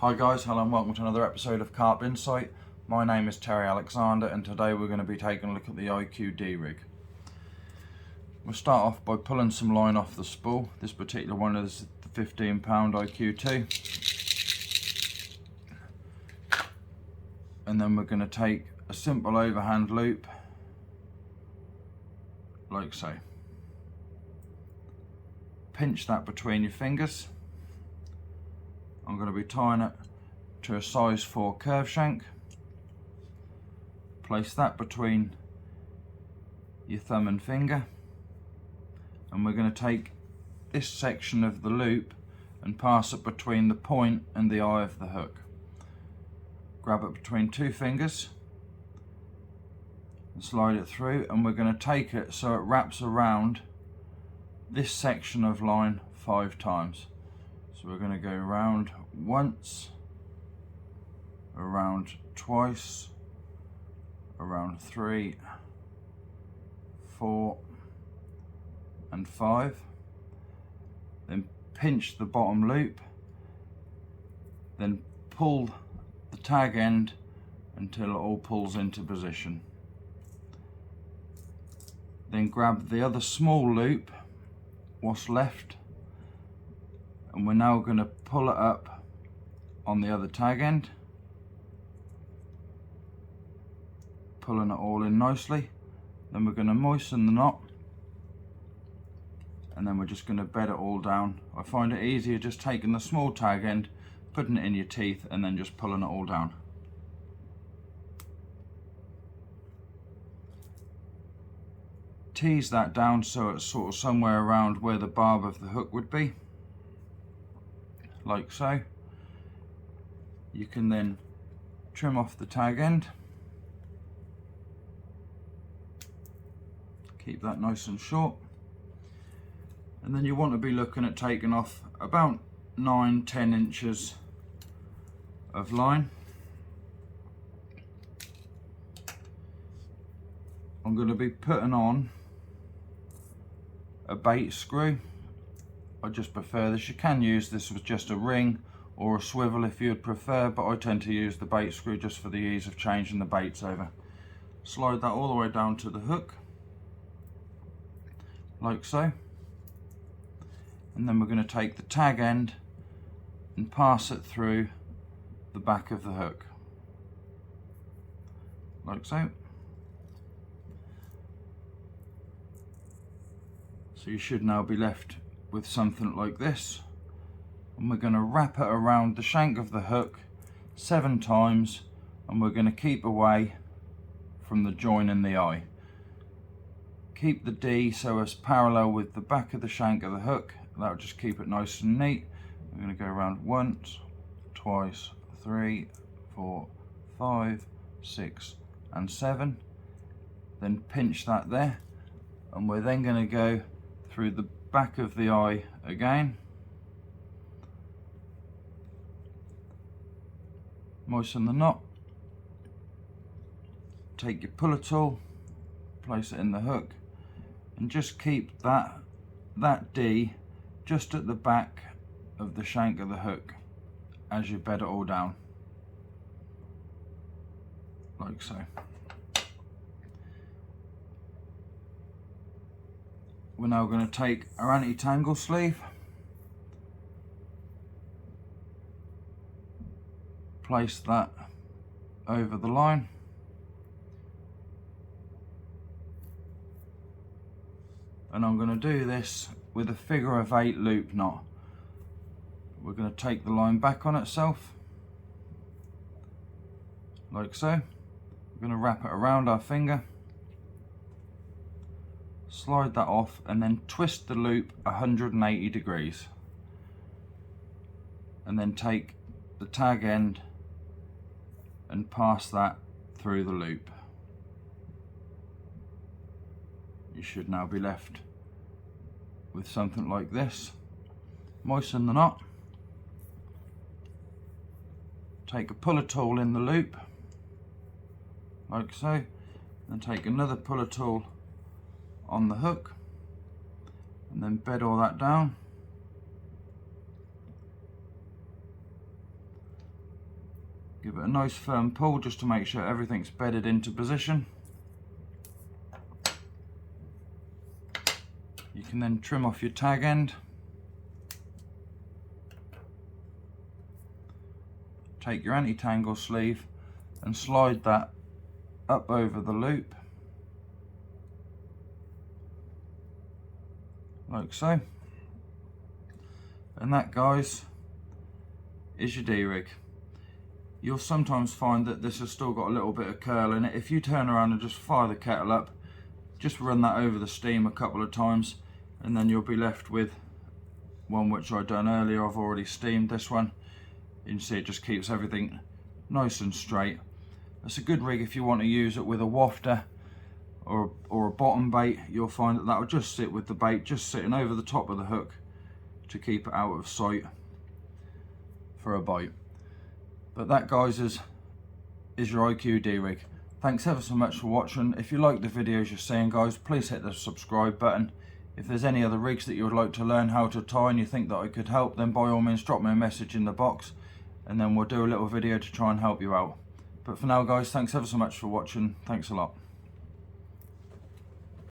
Hi guys, hello and welcome to another episode of Carp Insight. My name is Terry Alexander and today we're going to be taking a look at the IQD rig. We'll start off by pulling some line off the spool. This particular one is the 15-pound IQ2. And then we're going to take a simple overhand loop, like so. Pinch that between your fingers. I'm going to be tying it to a size 4 curve shank. Place that between your thumb and finger, and we're going to take this section of the loop and pass it between the point and the eye of the hook. Grab it between two fingers and slide it through, and we're going to take it so it wraps around this section of line 5 times. So we're going to go around once, around twice, around 3, 4 and 5. Then pinch the bottom loop, then pull the tag end until it all pulls into position. Then grab the other small loop, what's left, and we're now going to pull it up on the other tag end, pulling it all in nicely. Then we're going to moisten the knot, and then we're just going to bed it all down. I find it easier just taking the small tag end, putting it in your teeth, and then just pulling it all down. Tease that down so it's sort of somewhere around where the barb of the hook would be, like so. You can then trim off the tag end, keep that nice and short, and then you want to be looking at taking off about 9-10 inches of line. I'm going to be putting on a bait screw. I just prefer this. You can use this with just a ring or a swivel if you'd prefer, but I tend to use the bait screw just for the ease of changing the baits over. Slide that all the way down to the hook, like so. And then we're going to take the tag end and pass it through the back of the hook, like so. So you should now be left with something like this, and we're going to wrap it around the shank of the hook 7 times, and we're going to keep away from the join in the eye. Keep the D so it's parallel with the back of the shank of the hook. That'll just keep it nice and neat. We're going to go around once, twice, 3, 4, 5, 6 and 7. Then pinch that there, and we're then going to go through the back of the eye again. Moisten the knot. Take your puller tool, place it in the hook, and just keep that D just at the back of the shank of the hook as you bed it all down, like so. We're now going to take our anti-tangle sleeve, place that over the line, and I'm going to do this with a figure of 8 loop knot. We're going to take the line back on itself, like so. We're going to wrap it around our finger, slide that off, and then twist the loop 180 degrees, and then take the tag end and pass that through the loop. You should now be left with something like this. Moisten the knot, take a puller tool in the loop, like so, and take another puller tool on the hook, and then bed all that down, Give it a nice firm pull just to make sure everything's bedded into position. You can then trim off your tag end. Take your anti-tangle sleeve and slide that up over the loop, like so. And that, guys, is your D-rig. You'll sometimes find that this has still got a little bit of curl in it. If you turn around and just fire the kettle up, just run that over the steam a couple of times, and then you'll be left with one which I done earlier. I've already steamed this one. You can see it just keeps everything nice and straight. It's a good rig if you want to use it with a wafter or a bottom bait. You'll find that will just sit with the bait just sitting over the top of the hook to keep it out of sight for a bite. But that, guys, is your IQD rig. Thanks ever so much for watching. If you like the videos you're seeing, guys, please hit the subscribe button. If there's any other rigs that you would like to learn how to tie and you think that I could help, then by all means drop me a message in the box, and then we'll do a little video to try and help you out. But for now, guys, thanks ever so much for watching. Thanks a lot.